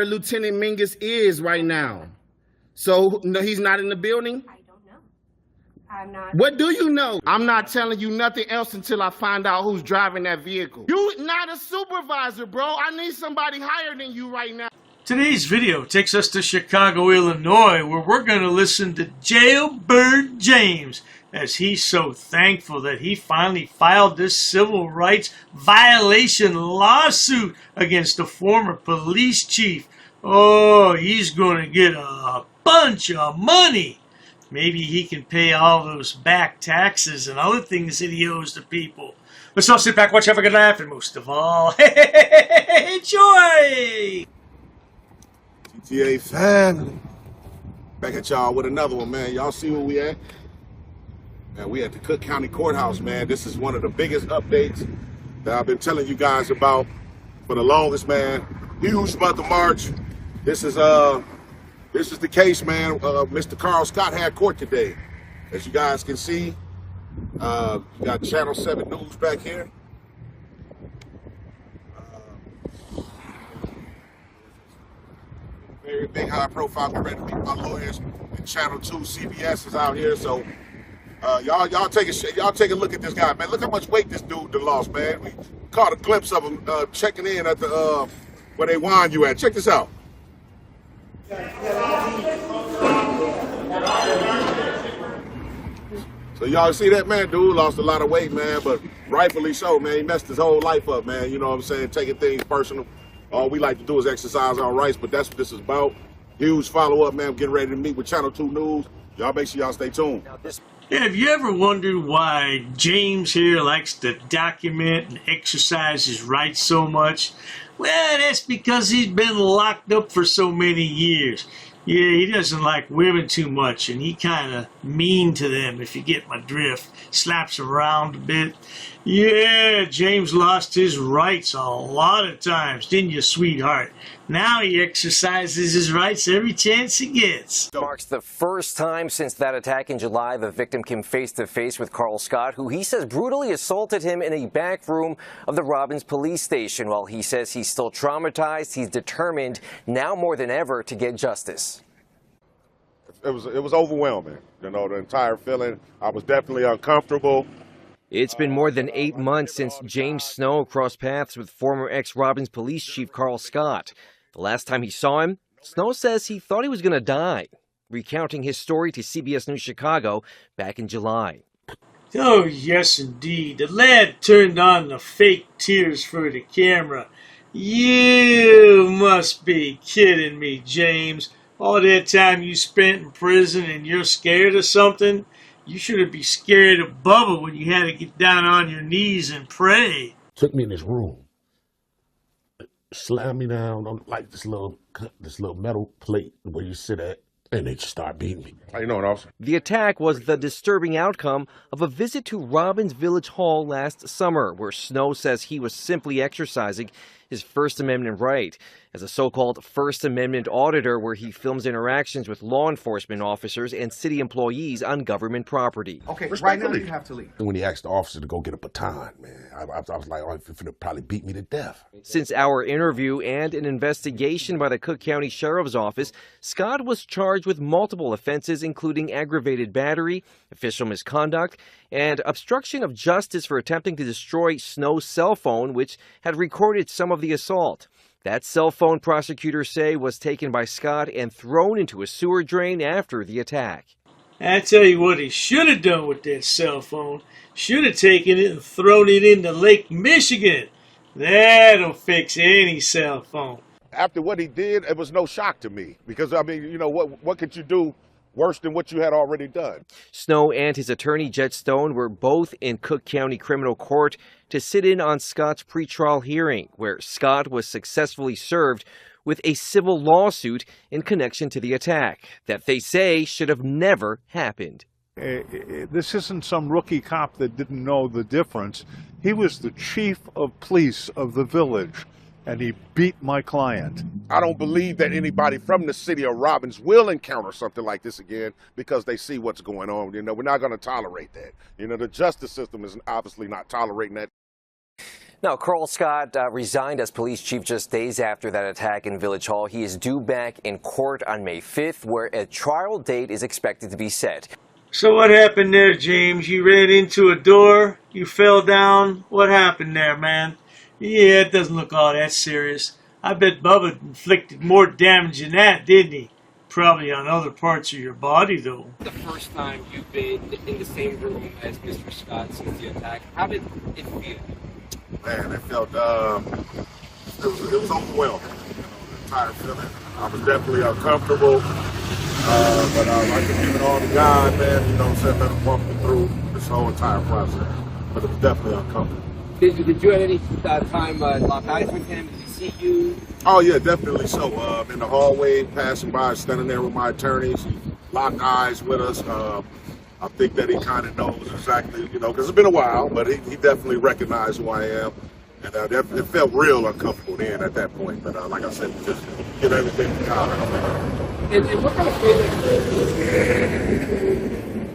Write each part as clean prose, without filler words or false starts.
where Lieutenant Mingus is right now. So no, he's not in the building? I don't know. I'm not. What do you know? I'm not telling you nothing else until I find out who's driving that vehicle. You not a supervisor, bro. I need somebody higher than you right now. Today's video takes us to Chicago, Illinois, where we're going to listen to Jailbird James, as he's so thankful that he finally filed this civil rights violation lawsuit against the former police chief. Oh, he's going to get a bunch of money. Maybe he can pay all those back taxes and other things that he owes to people. Let's all sit back, watch, have a good laugh, and most of all, enjoy! GTA family. Back at y'all with another one, man. Y'all see where we at? Man, we at the Cook County Courthouse, man. This is one of the biggest updates that I've been telling you guys about for the longest, man. Huge month of March. This is the case, man. Mr. Carl Scott had court today. As you guys can see, you got Channel 7 News back here. Very big, high profile. Get ready to meet my lawyers. And Channel 2 CBS is out here. So y'all take a look at this guy, man. Look how much weight this dude done lost, man. We caught a glimpse of him checking in at the where they wind you at. Check this out. So y'all see that, man? Dude lost a lot of weight, man, but rightfully so, man. He messed his whole life up, man. You know what I'm saying? Taking things personal. All we like to do is exercise our rights, but that's what this is about. Huge follow-up, man. I'm getting ready to meet with Channel 2 News. Y'all make sure y'all stay tuned. Yeah, have you ever wondered why James here likes to document and exercise his rights so much? Well, that's because he's been locked up for so many years. Yeah, he doesn't like women too much, and he kind of mean to them, if you get my drift. Slaps around a bit. Yeah, James lost his rights a lot of times, didn't you, sweetheart? Now he exercises his rights every chance he gets. It marks the first time since that attack in July the victim came face-to-face with Carl Scott, who he says brutally assaulted him in a back room of the Robbins police station. While he says he's still traumatized, he's determined now more than ever to get justice. It was overwhelming, you know, the entire feeling. I was definitely uncomfortable. It's been more than 8 months since James Snow crossed paths with former ex-Robbins police chief Carl Scott. The last time he saw him, Snow says he thought he was going to die, recounting his story to CBS News Chicago back in July. Oh, yes, indeed. The lad turned on the fake tears for the camera. You must be kidding me, James. All that time you spent in prison and you're scared of something? You shouldn't be scared of Bubba when you had to get down on your knees and pray. Took me in this room, slammed me down on like this little metal plate where you sit at, and they just start beating me. How you doing, officer? The attack was the disturbing outcome of a visit to Robbins Village Hall last summer, where Snow says he was simply exercising his First Amendment right. As a so-called First Amendment auditor, where he films interactions with law enforcement officers and city employees on government property. Okay, right now you have to leave. And when he asked the officer to go get a baton, man, I was like, oh, he's gonna probably beat me to death. Since our interview and an investigation by the Cook County Sheriff's Office, Scott was charged with multiple offenses, including aggravated battery, official misconduct, and obstruction of justice for attempting to destroy Snow's cell phone, which had recorded some of the assault. That cell phone, prosecutors say, was taken by Scott and thrown into a sewer drain after the attack. I tell you what he should have done with that cell phone. Should have taken it and thrown it into Lake Michigan. That'll fix any cell phone. After what he did, it was no shock to me. Because, I mean, you know, what could you do worse than what you had already done? Snow and his attorney, Jet Stone, were both in Cook County Criminal Court to sit in on Scott's pretrial hearing, where Scott was successfully served with a civil lawsuit in connection to the attack that they say should have never happened. This isn't some rookie cop that didn't know the difference. He was the chief of police of the village, and he beat my client. I don't believe that anybody from the city of Robbins will encounter something like this again because they see what's going on. You know, we're not going to tolerate that. You know, the justice system is obviously not tolerating that. Now, Carl Scott resigned as police chief just days after that attack in Village Hall. He is due back in court on May 5th, where a trial date is expected to be set. So what happened there, James? You ran into a door? You fell down? What happened there, man? Yeah, it doesn't look all that serious. I bet Bubba inflicted more damage than that, didn't he? Probably on other parts of your body, though. The first time you've been in the same room as Mr. Scott since the attack, how did it feel? Man, it felt, it was overwhelming, the entire feeling. I was definitely uncomfortable, but I could give it all to God, man, you know what I'm saying, let him walk me through this whole entire process. But it was definitely uncomfortable. Did you at any time lock eyes with him? Did he see you? Oh, yeah, definitely so. In the hallway, passing by, standing there with my attorneys, he locked eyes with us. I think that he kind of knows exactly, you know, because it's been a while, but he definitely recognized who I am. And it felt real uncomfortable then at that point. But like I said, just get everything together. And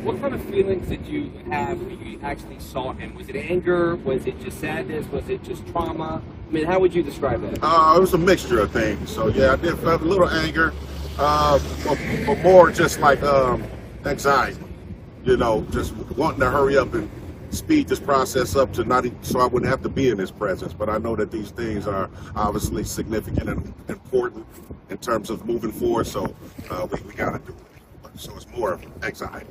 what kind of feelings did you have when you actually saw him? Was it anger? Was it just sadness? Was it just trauma? I mean, how would you describe that? It was a mixture of things. So, yeah, I did feel a little anger, but more just like anxiety. You know, just wanting to hurry up and speed this process up to so I wouldn't have to be in his presence. But I know that these things are obviously significant and important in terms of moving forward. So we got to do it. So it's more anxiety.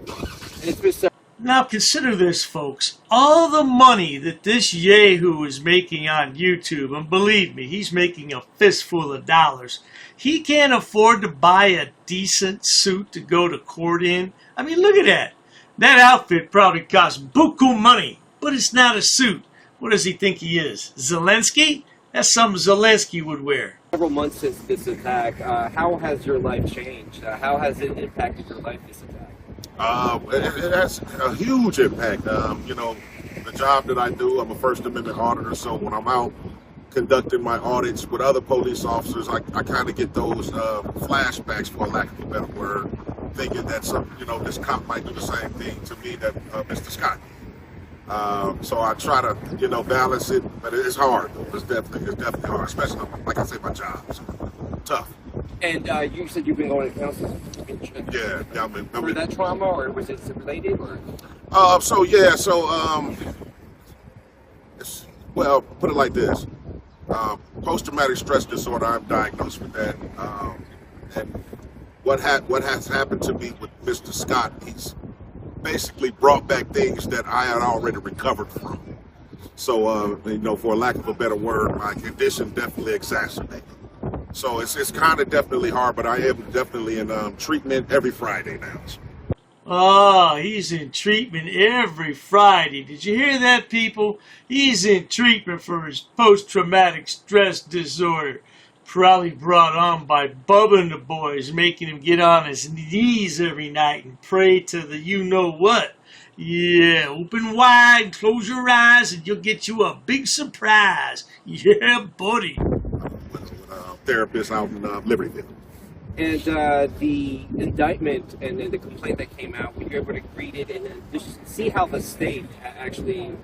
Now consider this, folks. All the money that this yahoo is making on YouTube, and believe me, he's making a fistful of dollars. He can't afford to buy a decent suit to go to court in. I mean, look at that. That outfit probably costs buku money, but it's not a suit. What does he think he is? Zelensky? That's something Zelensky would wear. Several months since this attack, how has your life changed? How has it impacted your life, this attack? It has a huge impact. You know, the job that I do, I'm a First Amendment auditor, so when I'm out conducting my audits with other police officers, I kind of get those flashbacks, for lack of a better word, thinking that this cop might do the same thing to me that Mr. Scott. So I try to, balance it, but it's hard. It's definitely hard, especially like I said, my job. So, tough. And you said you've been going to counseling. Yeah, I mean, for that trauma, or was it related, or? Well, put it like this: post-traumatic stress disorder. I'm diagnosed with that, and what has happened to me with Mr. Scott? He's basically brought back things that I had already recovered from. So, for lack of a better word, my condition definitely exacerbated. So it's kind of definitely hard, but I am definitely in treatment every Friday now. Oh, he's in treatment every Friday. Did you hear that, people? He's in treatment for his post-traumatic stress disorder. Probably brought on by Bubba and the boys, making him get on his knees every night and pray to the you-know-what. Yeah, open wide, close your eyes, and you'll get you a big surprise. Yeah, buddy. Therapist out in Libertyville. And the indictment and the complaint that came out, were you able to read it and just see how the state actually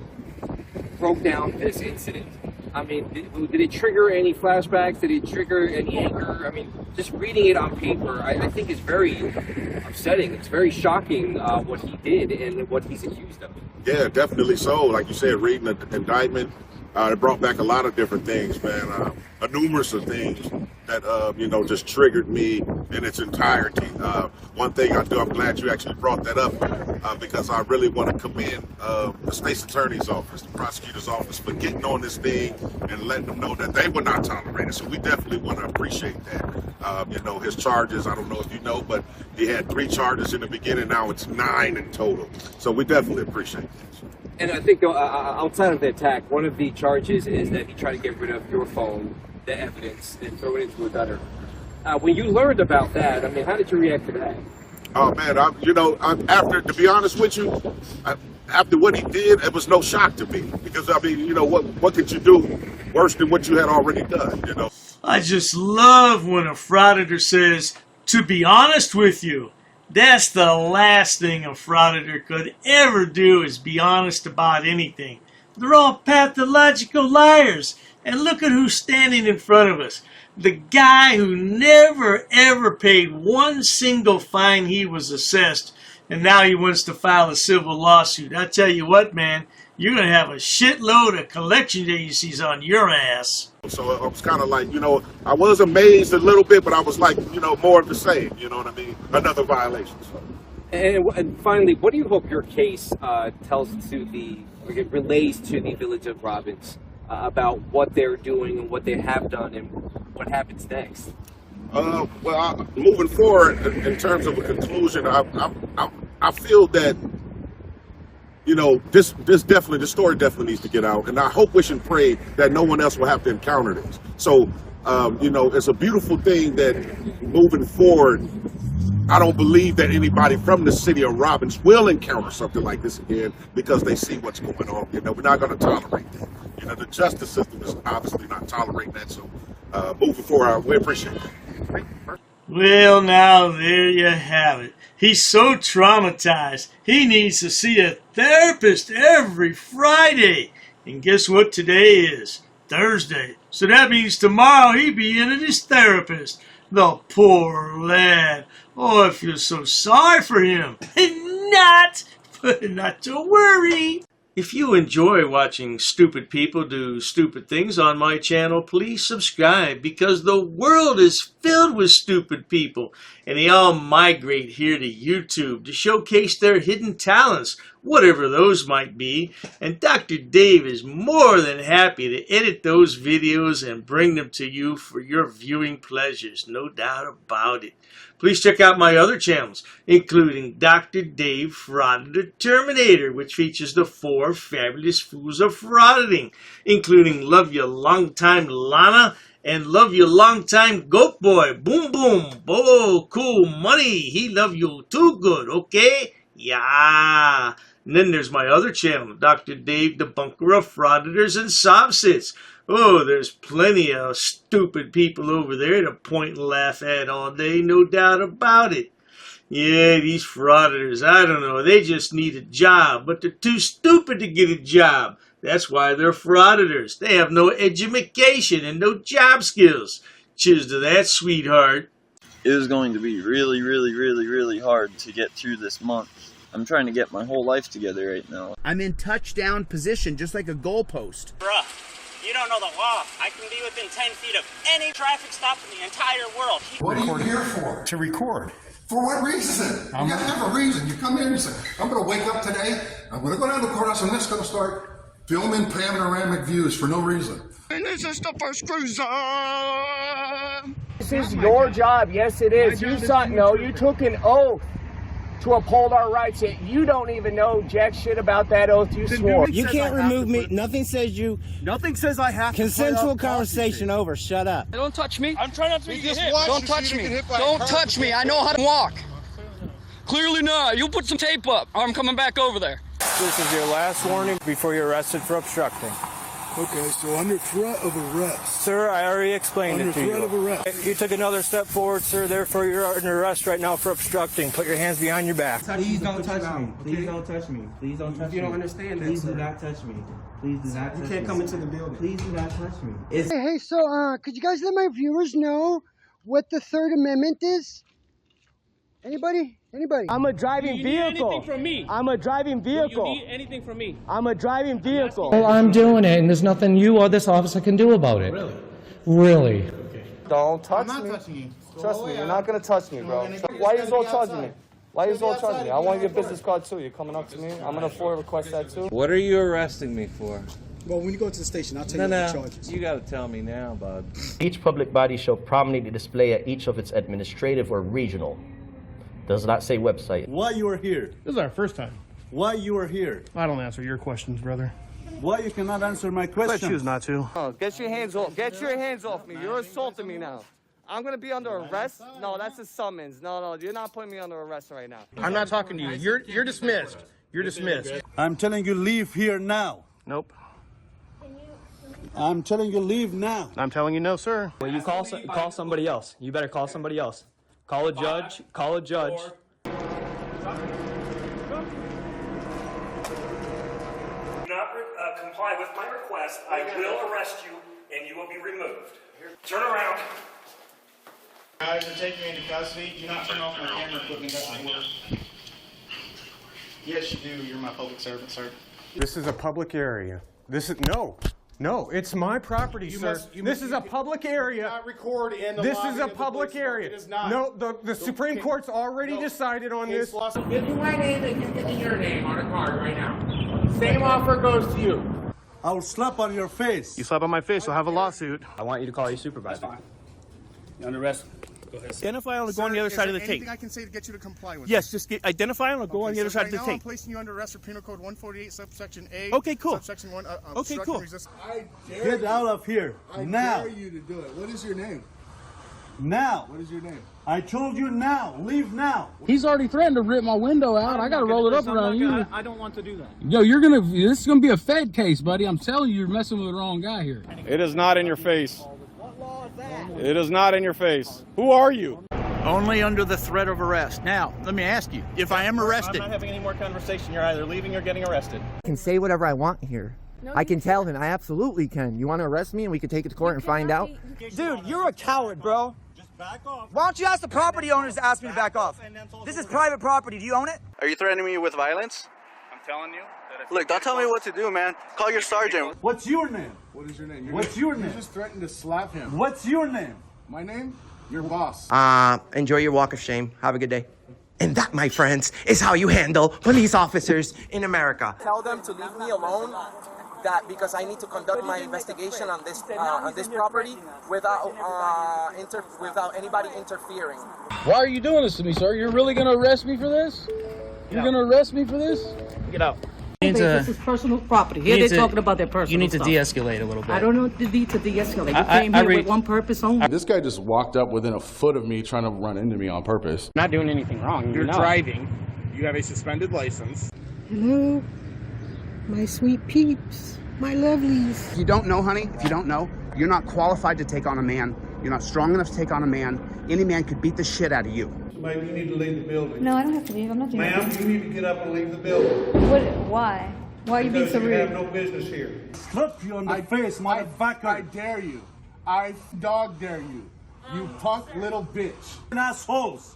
broke down this incident? I mean, did it trigger any flashbacks? Did it trigger any anger? I mean, just reading it on paper, I think is very upsetting. It's very shocking what he did and what he's accused of. Yeah, definitely so. Like you said, reading the indictment, it brought back a lot of different things, man. Numerous of things that, just triggered me in its entirety. One thing I do, I'm glad you actually brought that up because I really want to commend the state's attorney's office, the prosecutor's office for getting on this thing and letting them know that they would not tolerate it. So we definitely want to appreciate that. His charges, I don't know if you know, but he had 3 charges in the beginning. Now it's 9 in total. So we definitely appreciate that. And I think outside of the attack, one of the charges is that he tried to get rid of your phone, the evidence, and throw it into a gutter. When you learned about that, I mean, how did you react to that? Oh man, after, to be honest with you, after what he did, it was no shock to me because I mean, what could you do worse than what you had already done? I just love when a frauditor says, "To be honest with you." That's the last thing a frauditor could ever do, is be honest about anything. They're all pathological liars. And look at who's standing in front of us. The guy who never ever paid one single fine he was assessed, and now he wants to file a civil lawsuit. I tell you what, man, you're going to have a shitload of collection agencies on your ass. So I was kind of like, I was amazed a little bit, but I was like, more of the same, you know what I mean? Another violation. So. And finally, what do you hope your case relays to the village of Robbins about what they're doing and what they have done and what happens next? Moving forward in terms of a conclusion, I feel that this story definitely needs to get out, and I hope, wish, and pray that no one else will have to encounter this. So, it's a beautiful thing that moving forward, I don't believe that anybody from the city of Robbins will encounter something like this again because they see what's going on. We're not going to tolerate that. The justice system is obviously not tolerating that. So, moving forward, we appreciate it. Well, now, there you have it. He's so traumatized, he needs to see a therapist every Friday. And guess what today is? Thursday. So that means tomorrow he'll be in at his therapist. The poor lad. Oh, I feel so sorry for him. But not to worry. If you enjoy watching stupid people do stupid things on my channel, please subscribe, because the world is filled with stupid people, and they all migrate here to YouTube to showcase their hidden talents, whatever those might be. And Dr. Dave is more than happy to edit those videos and bring them to you for your viewing pleasures, no doubt about it. Please check out my other channels, including Dr. Dave Frauditor Terminator, which features the 4 fabulous fools of frauditing, including Love You Long Time Lana and Love You Long Time Goat Boy. Boom boom. Oh, cool money. He love you too good, okay? Yeah. And then there's my other channel, Dr. Dave, Debunker of Frauditors and Sob-Sits. Oh, there's plenty of stupid people over there to point and laugh at all day, no doubt about it. Yeah, these frauditors, I don't know, they just need a job, but they're too stupid to get a job. That's why they're frauditors. They have no education and no job skills. Cheers to that, sweetheart. It is going to be really, really, really, really hard to get through this month. I'm trying to get my whole life together right now. I'm in touchdown position, just like a goalpost. Bruh, you don't know the law. I can be within 10 feet of any traffic stop in the entire world. What are you here for? To record. For what reason? You gotta have a reason. You come in and say, I'm gonna wake up today, I'm gonna go down to the courthouse, and I'm just gonna start filming panoramic views for no reason. And this is the first cruiser. This is your job. Yes, it is. You took an oath to uphold our rights. You don't even know jack shit about that oath you swore. You can't remove me. Nothing says you. Nothing says I have to. Consensual conversation over. Shut up. Don't touch me. I'm trying not to get hit. Don't touch me. Don't touch me. I know how to walk. Clearly not. You put some tape up, or I'm coming back over there. This is your last warning before you're arrested for obstructing. Okay, so under threat of arrest. Sir, I already explained Under it to you. threat of arrest. You took another step forward, sir. Therefore, you're under arrest right now for obstructing. Put your hands behind your back. Please don't touch me. Please don't touch me. Please don't touch me. You don't understand that, Please sir. do not touch me. Please do not touch me. You can't come into the building. Please do not touch me. Hey, so, could you guys let my viewers know what the Third Amendment is? Anybody? Anybody? I'm a driving vehicle. Anything from me? I'm a driving vehicle. You need anything from me? I'm a driving vehicle. Well, I'm doing it, and there's nothing you or this officer can do about it. Really? Really? Okay. Don't touch me. I'm not touching you. Trust me, you're not gonna touch me, bro. Why you all touching me? Why you all touching me? I want your business card too. You're coming up to me. I'm gonna FOIA request that too. What are you arresting me for? Well, when you go to the station, I'll tell you the charges. You gotta tell me now, bud. Each public body shall prominently display at each of its administrative or regional. Does not say website. Why you are here? This is our first time. Why you are here? I don't answer your questions, brother. Why you cannot answer my question? I choose not to. Oh, get your hands off. Get your hands off me. You're assaulting me now. I'm gonna be under arrest? No, that's a summons. No, you're not putting me under arrest right now. I'm not talking to you. You're dismissed. You're dismissed. I'm telling you, leave here now. Nope. I'm telling you, leave now. I'm telling you no, sir. Well, you call somebody else. You better call somebody else. Call a judge. Call a judge. Not comply with my request, I will arrest you and you will be removed. Turn around. Guys are taking me into custody. Do not turn off my camera equipment. That's an order. Yes, you do. You're my public servant, sir. This is a public area. This is no, it's my property, sir. This is a public area. Not record in the This lobby is a of the public police area. department. It is not. No, the Supreme Court's already decided on this. Give me my name and you give me your name on a card right now. Same offer goes to you. I'll slap on your face. You slap on my face, I'll have a lawsuit. I want you to call your supervisor. You're under arrest. Go ahead. Identify and I'll go on the other side of the tape. Anything I can say to get you to comply with? Yes, just identify and I'll go on the other side of the now tape. I'm placing you under arrest for Penal Code 148, subsection A. Okay, cool. Subsection 1. Okay, cool. I dare Get out of here now. I dare you to do it. What is your name? Now. What is your name? I told you now. Leave now. He's already threatened to rip my window out. I gotta roll it up around you. I don't want to do that. Yo, this is gonna be a Fed case, buddy. I'm telling you, you're messing with the wrong guy here. It is not in your face. What law is that? It is not in your face. Who are you? Only under the threat of arrest. Now, let me ask you, if I am arrested. I'm not having any more conversation. You're either leaving or getting arrested. I can say whatever I want here. I can tell him. I absolutely can. You want to arrest me and we can take it to court and find out? Dude, you're a coward, bro. Just back off. Why don't you ask the property owners to ask me to back off? This is private property. Do you own it? Are you threatening me with violence? I'm telling you that if Look, don't tell me what to do, man. Call your sergeant. What's your name? What is your name? What's your name? You just threatened to slap him. What's your name? My name? Your boss. Enjoy your walk of shame. Have a good day. And that, my friends, is how you handle police officers in America. Tell them to leave me alone. That because I need to conduct my investigation on this property without anybody interfering. Why are you doing this to me, sir? You're really gonna arrest me for this? You're gonna arrest me for this? Get out. This is personal property. Here they're talking about their personal You need to stuff. de-escalate a little bit. I don't know the need to de-escalate. You came here with one purpose only. This guy just walked up within a foot of me trying to run into me on purpose. Not doing anything wrong. You're driving. You have a suspended license. Hello, my sweet peeps, my lovelies. If you don't know, honey, if you don't know, you're not qualified to take on a man. You're not strong enough to take on a man. Any man could beat the shit out of you. Ma'am, you need to leave the building. No, I don't have to leave. I'm not doing Ma'am, anything. you need to get up and leave the building. Why? Why are you being so Because you have rude? no business here. Slap you on the face, motherfucker. I dare you. I dog dare you. You punk little bitch. Assholes.